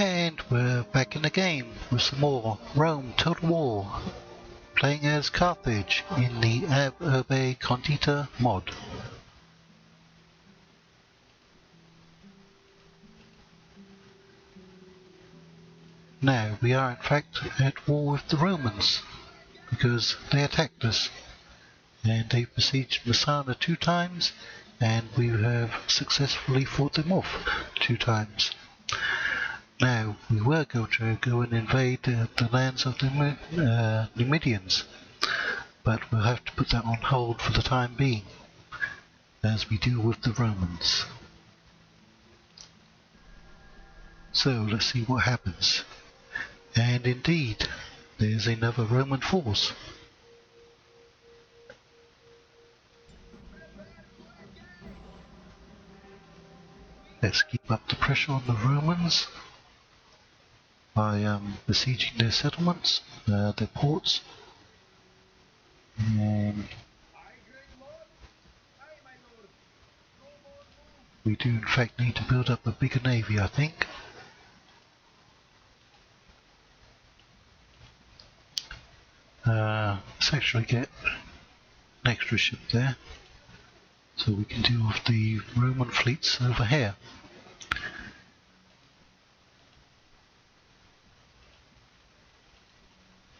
And we're back in the game with some more Rome Total War, playing as Carthage in the Urbe Condita mod. Now we are in fact at war with the Romans, because they attacked us, and they besieged Messana 2 times, and we have successfully fought them off 2 times. Now, we were going to go and invade the lands of the Numidians, but we'll have to put that on hold for the time being, as we deal with the Romans. So, let's see what happens. And indeed, there's another Roman force. Let's keep up the pressure on the Romans by besieging their settlements, their ports, and we do in fact need to build up a bigger navy, I think. Let's actually get an extra ship there, so we can deal with the Roman fleets over here.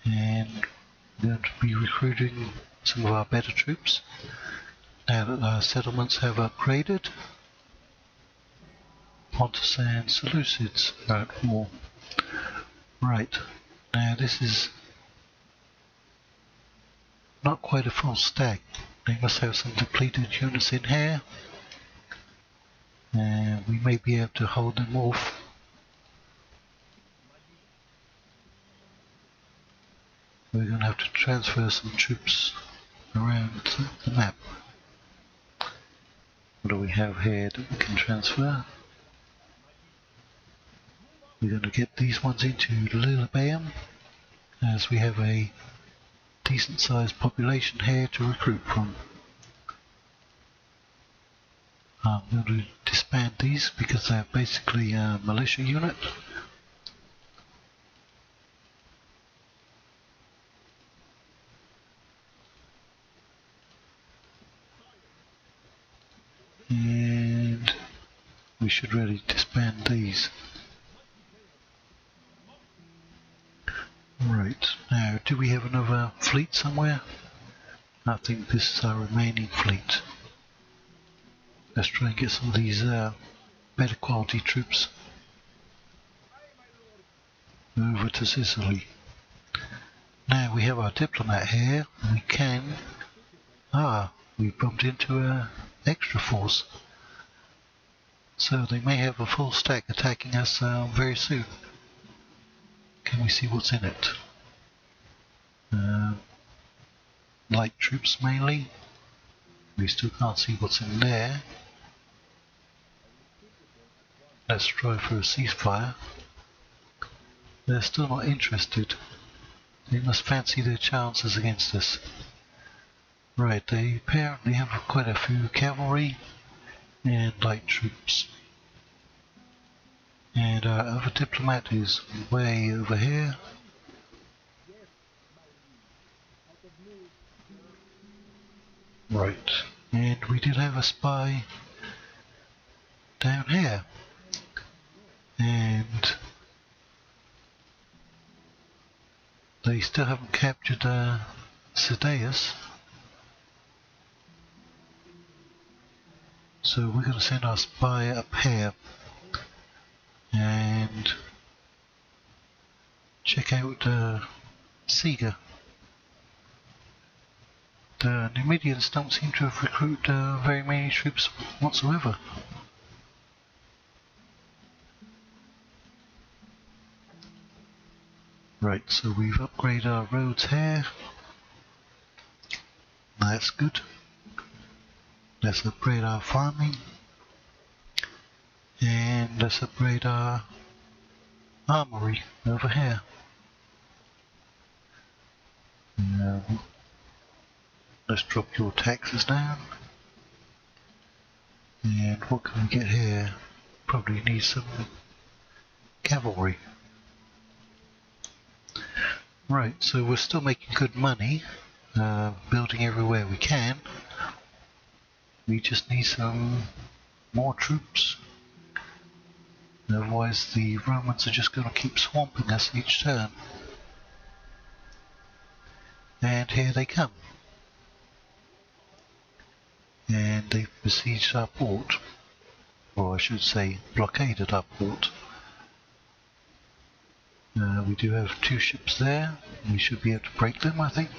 And we're going to be recruiting some of our better troops now that our settlements have upgraded. Pontus and Seleucids are at war. Right, now this is not quite a full stack. They must have some depleted units in here, and we may be able to hold them off. We're going to have to transfer some troops around the map. What do we have here that we can transfer? We're going to get these ones into Lilybaeum, as we have a decent sized population here to recruit from. I'm going to disband these because they're basically a militia unit. And we should really disband these. Right, now do we have another fleet somewhere? I think this is our remaining fleet. Let's try and get some of these better quality troops over to Sicily. Now we have our diplomat here. We can... we bumped into an extra force. So they may have a full stack attacking us very soon. Can we see what's in it? Light troops mainly. We still can't see what's in there. Let's try for a ceasefire. They're still not interested. They must fancy their chances against us. Right, they apparently have quite a few cavalry and light troops. And our other diplomat is way over here. Right, and we did have a spy down here. And they still haven't captured Sedaeus. So we're going to send our spy up here and check out Sega. The Numidians don't seem to have recruited very many troops whatsoever. Right, so we've upgraded our roads here. That's good. Let's upgrade our farming. And let's upgrade our armory over here. Let's drop your taxes down. And what can we get here? Probably need some cavalry. Right, so we're still making good money, building everywhere we can. We just need some more troops. Otherwise the Romans are just going to keep swamping us each turn. And here they come. And they've besieged our port. Or I should say blockaded our port. We do have 2 ships there. We should be able to break them, I think.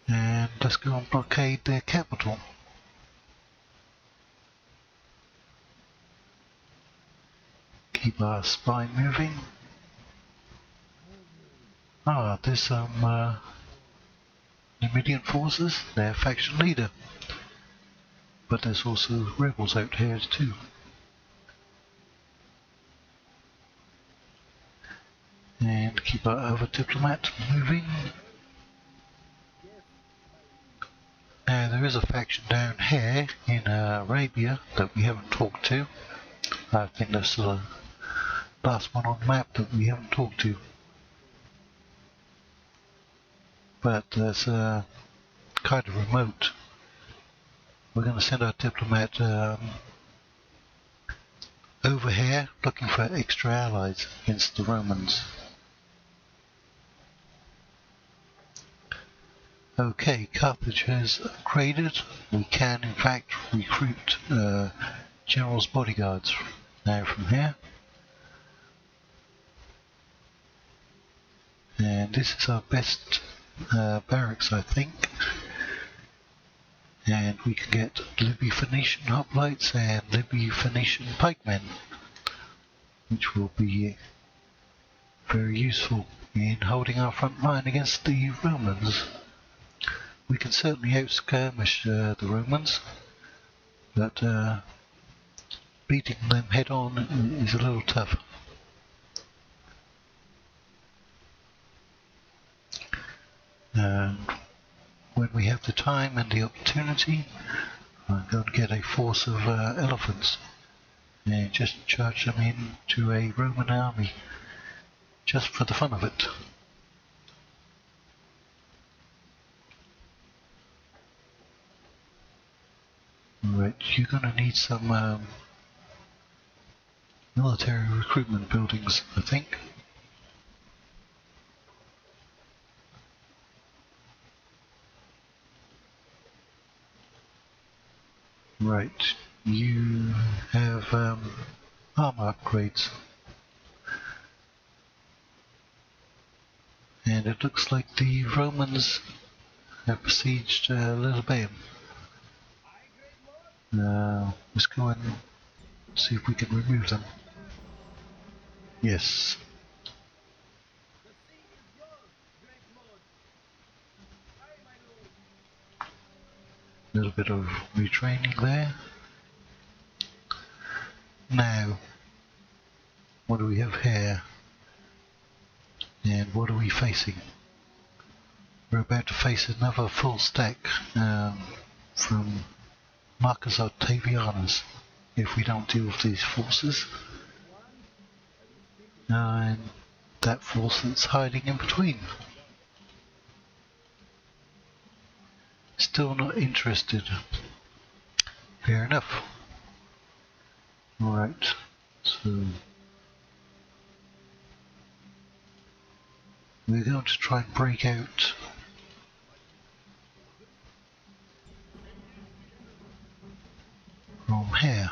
And let's go and blockade their capital. Keep our spy moving. Ah, there's some Numidian forces, their faction leader. But there's also rebels out here too. And keep our other diplomat moving. Now there is a faction down here in Arabia that we haven't talked to. I think that's the last one on the map that we haven't talked to. But that's kind of remote. We're going to send our diplomat over here looking for extra allies against the Romans. Okay, Carthage has upgraded. We can in fact recruit generals' bodyguards now from here. And this is our best barracks, I think. And we can get Libby Phoenician hoplites and Libby Phoenician pikemen, which will be very useful in holding our front line against the Romans. We can certainly out-skirmish the Romans, but beating them head on is a little tough. And when we have the time and the opportunity, I'm going to get a force of elephants and just charge them into a Roman army, just for the fun of it. Right, you're going to need some military recruitment buildings, I think. Right, you have armor upgrades. And it looks like the Romans have besieged Lilybæum. Let's go and see if we can remove them. Yes. A little bit of retraining there. Now, what do we have here? And what are we facing? We're about to face another full stack from Marcus Octavianus if we don't deal with these forces. And that force that's hiding in between. Still not interested. Fair enough. Alright, so we're going to try and break out from here.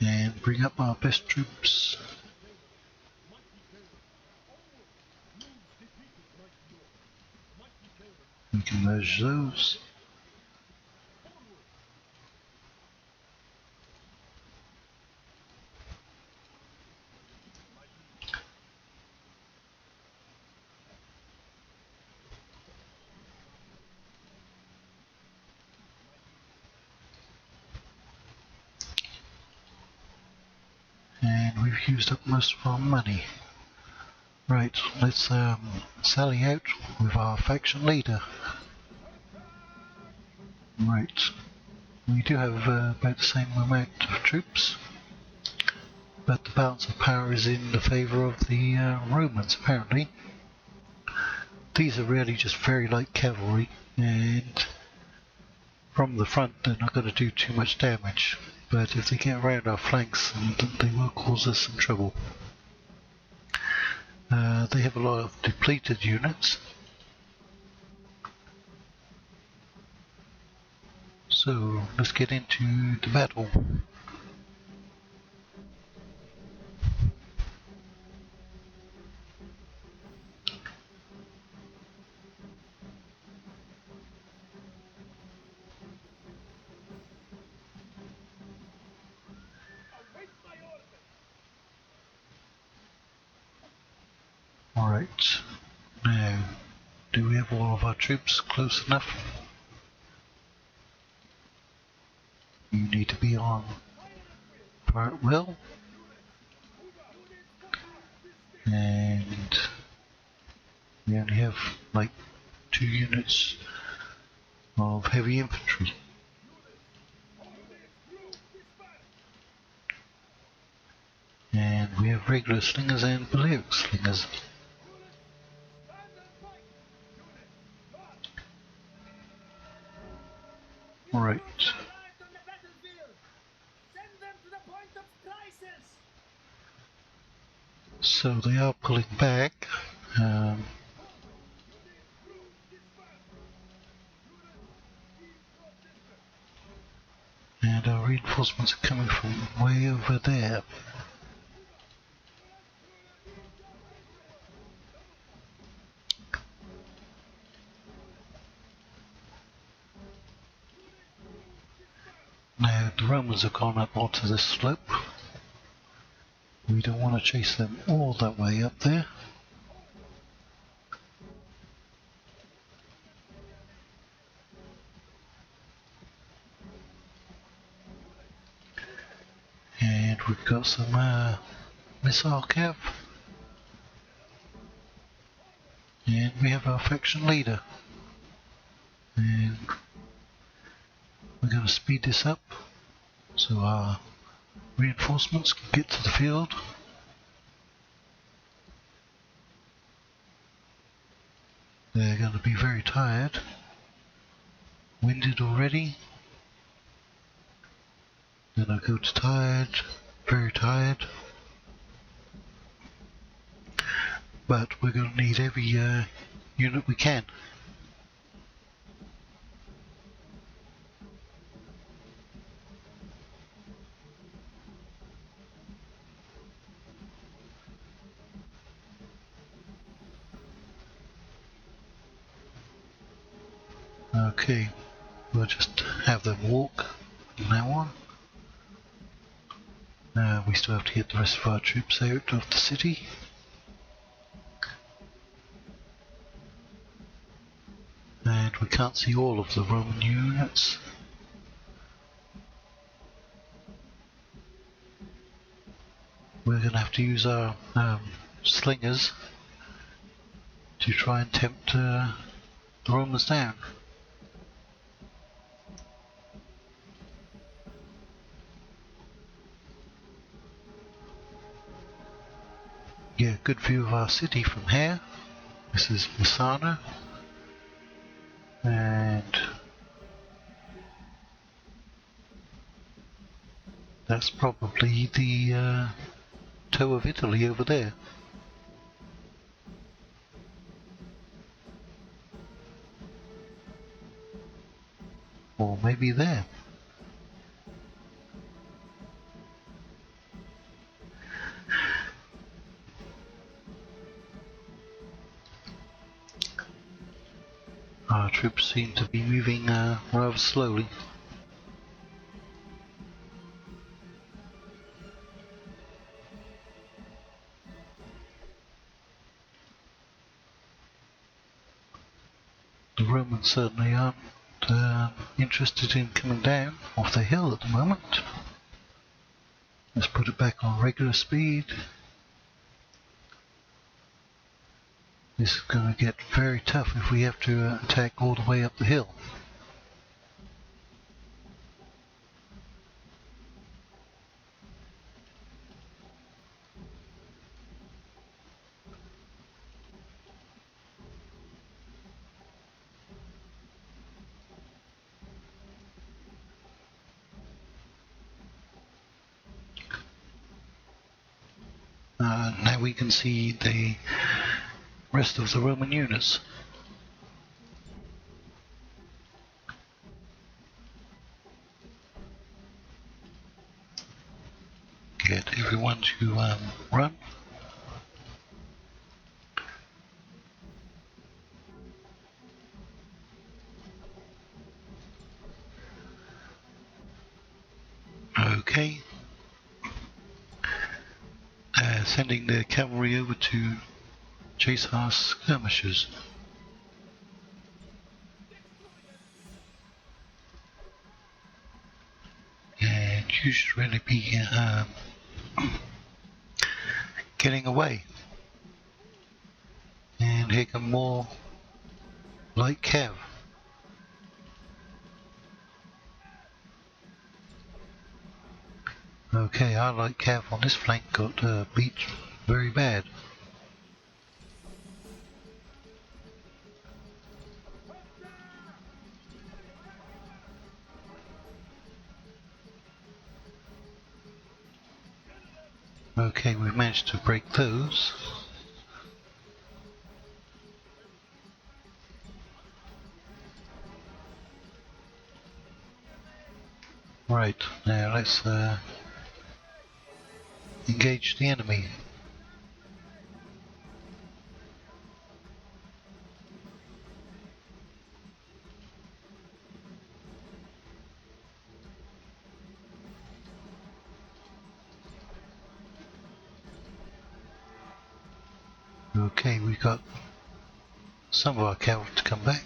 And bring up our best troops. We can merge those. And we've used up most of our money. Right, let's sally out with our faction leader. Right, we do have about the same amount of troops, but the balance of power is in the favour of the Romans apparently. These are really just very light cavalry, and from the front they're not going to do too much damage, but if they get around our flanks they will cause us some trouble. They have a lot of depleted units, so let's get into the battle. Alright, now, do we have all of our troops close enough? You need to be on part well, and we only have like 2 units of heavy infantry. And we have regular slingers and Balearic slingers. Right. So they are pulling back. And our reinforcements are coming from way over there. Now the Romans have gone up onto this slope. We don't want to chase them all that way up there. And we've got some missile cav. And we have our faction leader. And we're going to speed this up so our reinforcements can get to the field. They're going to be very tired, winded already. Then I go to tired, very tired. But we're going to need every unit we can. Okay, we'll just have them walk from now on. We still have to get the rest of our troops out of the city. And we can't see all of the Roman units. We're going to have to use our slingers to try and tempt the Romans down. Yeah, good view of our city from here. This is Messana. And that's probably the toe of Italy over there. Or maybe there. Our troops seem to be moving rather slowly. The Romans certainly aren't interested in coming down off the hill at the moment. Let's put it back on regular speed. This is going to get very tough if we have to attack all the way up the hill. we can see the rest of the Roman units. Get everyone to run. Okay. Sending the cavalry over to chase our skirmishers. And you should really be getting away. And here come more light cav. Okay, our light cav on this flank got beat very bad. Okay, we've managed to break those. Right, now let's engage the enemy. Okay, we got some of our cavalry to come back.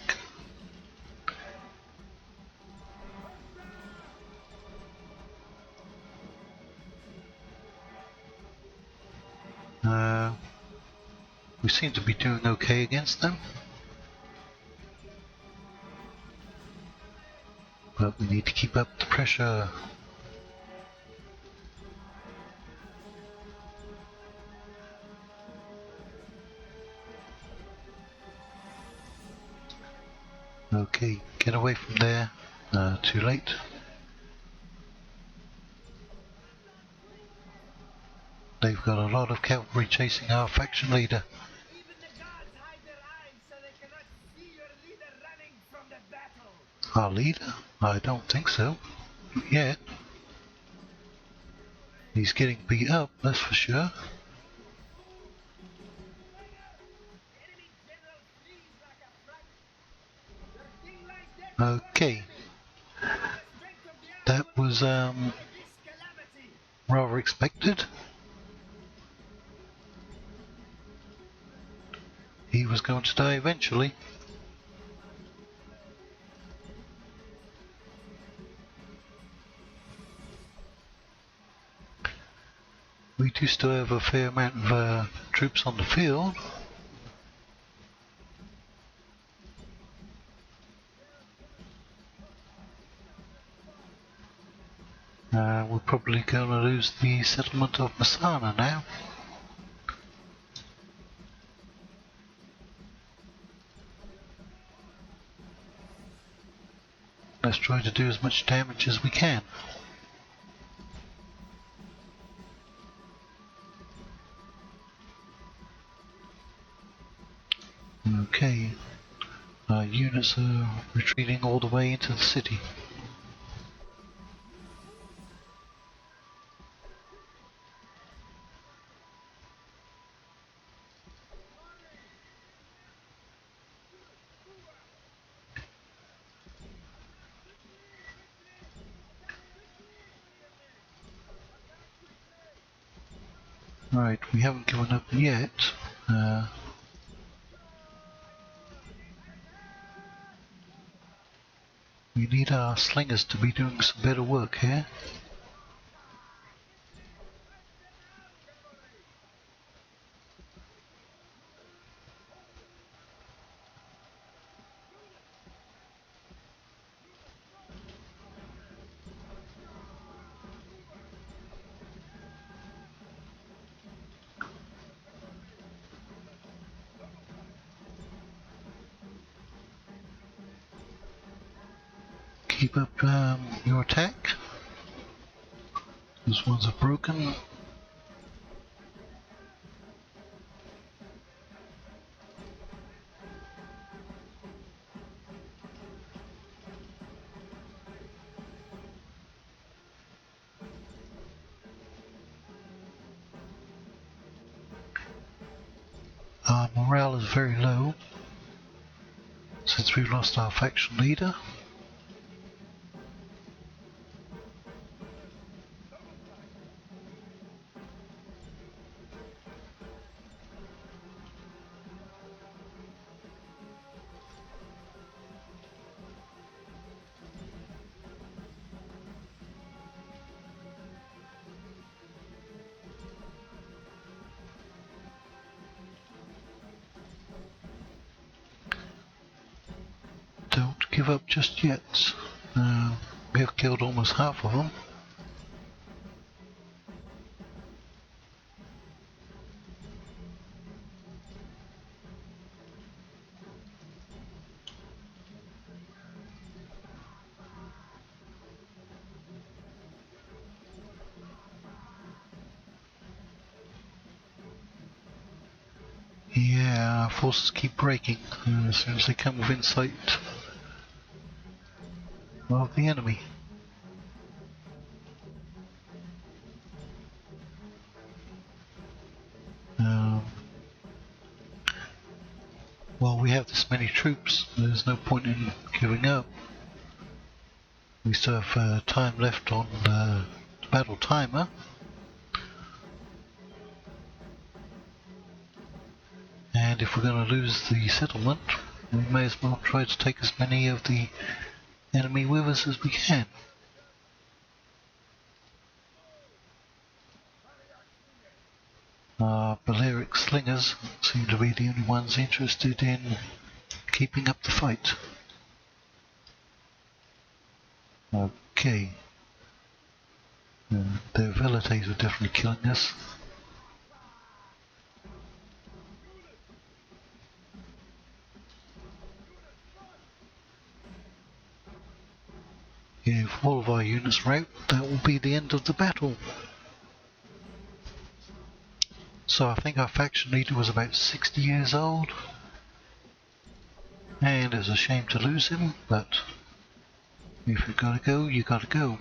We seem to be doing okay against them, but we need to keep up the pressure. Okay, get away from there. Too late. They've got a lot of cavalry chasing our faction leader. Even the gods hide their eyes so they cannot see your leader running from the battle. Our leader? I don't think so. Not yet. He's getting beat up, that's for sure. Okay. That was rather expected. He was going to die eventually. We do still have a fair amount of troops on the field. We're probably going to lose the settlement of Messana now. Let's try to do as much damage as we can. Okay, our units are retreating all the way into the city. Right, we haven't given up yet. We need our slingers to be doing some better work here. Keep up your attack. Those ones are broken. Our morale is very low since we've lost our faction leader. Don't give up just yet. We have killed almost half of them. Yeah, our forces keep breaking as soon as they come within sight of the enemy. While we have this many troops, there's no point in giving up. We still have time left on the battle timer. And if we're going to lose the settlement, we may as well try to take as many of the enemy with us as we can. Our Balearic slingers seem to be the only ones interested in keeping up the fight. Okay. Their velites are definitely killing us. If all of our units rout, that will be the end of the battle. So I think our faction leader was about 60 years old, and it's a shame to lose him, but if you gotta go, you gotta go.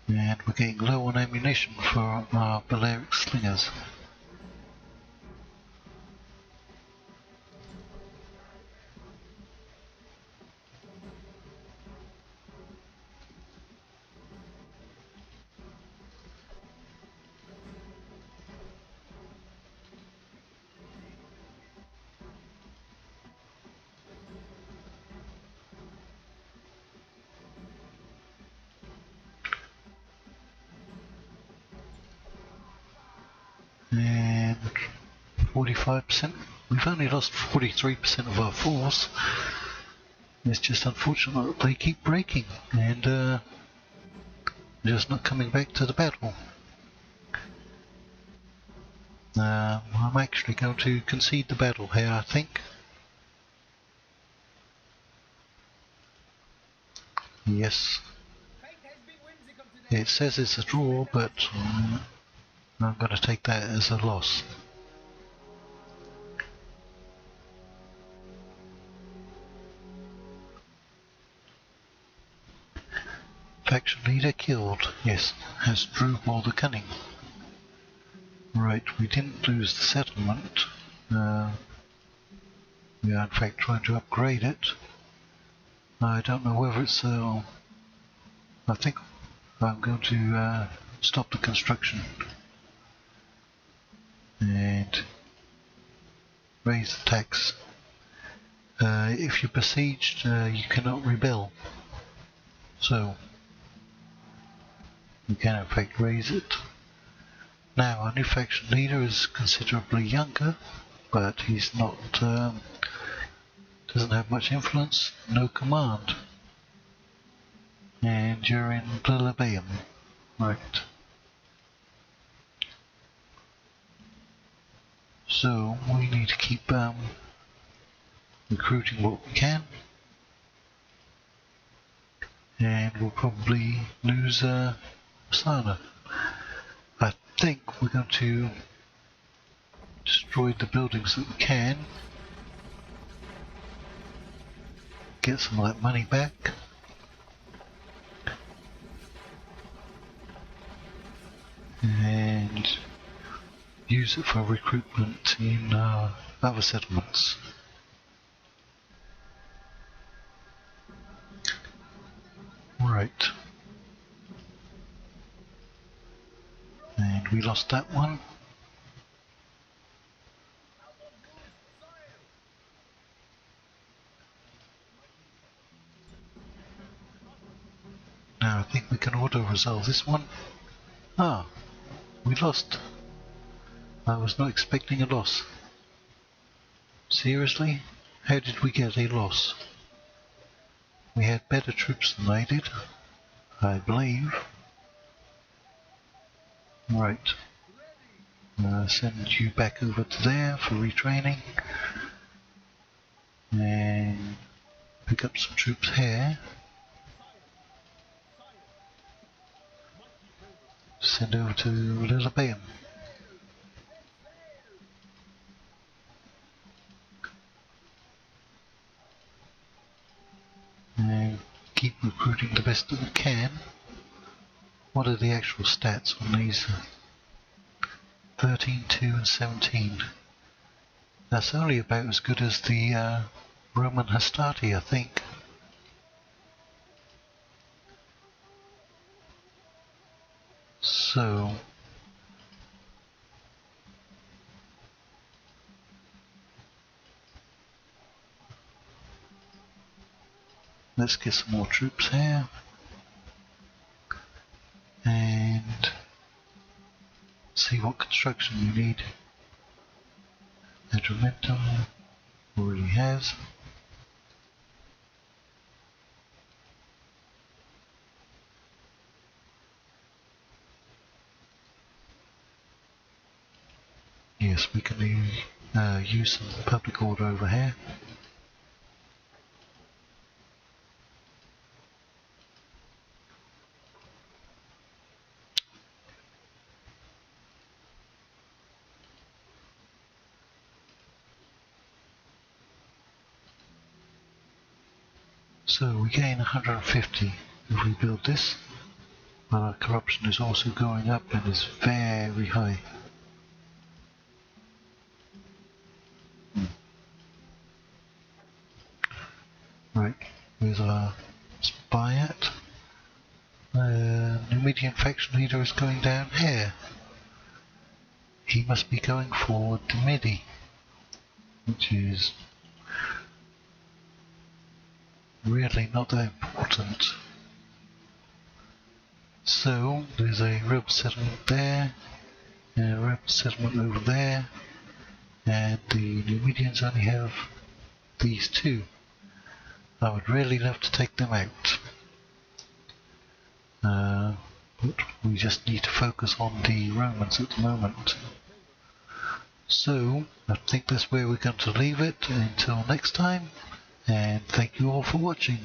And we're getting low on ammunition for our Balearic slingers. And 45%. We've only lost 43% of our force. It's just unfortunate that they keep breaking and just not coming back to the battle. I'm actually going to concede the battle here, I think. Yes. It says it's a draw, but I'm going to take that as a loss. Faction leader killed. Yes, has Urbe the Cunning. Right, we didn't lose the settlement. We are in fact trying to upgrade it. I don't know whether it's I think I'm going to stop the construction and raise the tax. If you're besieged, you cannot rebel, so you can in fact raise it. Now our new faction leader is considerably younger, but he's not doesn't have much influence, no command, and you're in plebeian, right? So we need to keep recruiting what we can, and we'll probably lose Masana. I think we're going to destroy the buildings that we can, get some of that money back. And use it for recruitment in other settlements. Right. And we lost that one. Now I think we can auto-resolve this one. Ah, we lost. I was not expecting a loss. Seriously? How did we get a loss? We had better troops than they did, I believe. Right. Send you back over to there for retraining. And pick up some troops here. Send over to Lillibane. And keep recruiting the best that we can. What are the actual stats on these? 13, 2 and 17. That's only about as good as the Roman Hastati, I think. So let's get some more troops here. And see what construction we need. Regimentum already has. Yes, we can use some public order over here. So we gain 150 if we build this, but our corruption is also going up and is very high. Right, where's our spy at? Numidian faction leader is going down here. He must be going for Dimidi, which is really not that important. So there's a Urbe settlement there, and a Urbe settlement over there, and the Numidians only have these two. I would really love to take them out, but we just need to focus on the Romans at the moment. So I think that's where we're going to leave it until next time, and thank you all for watching.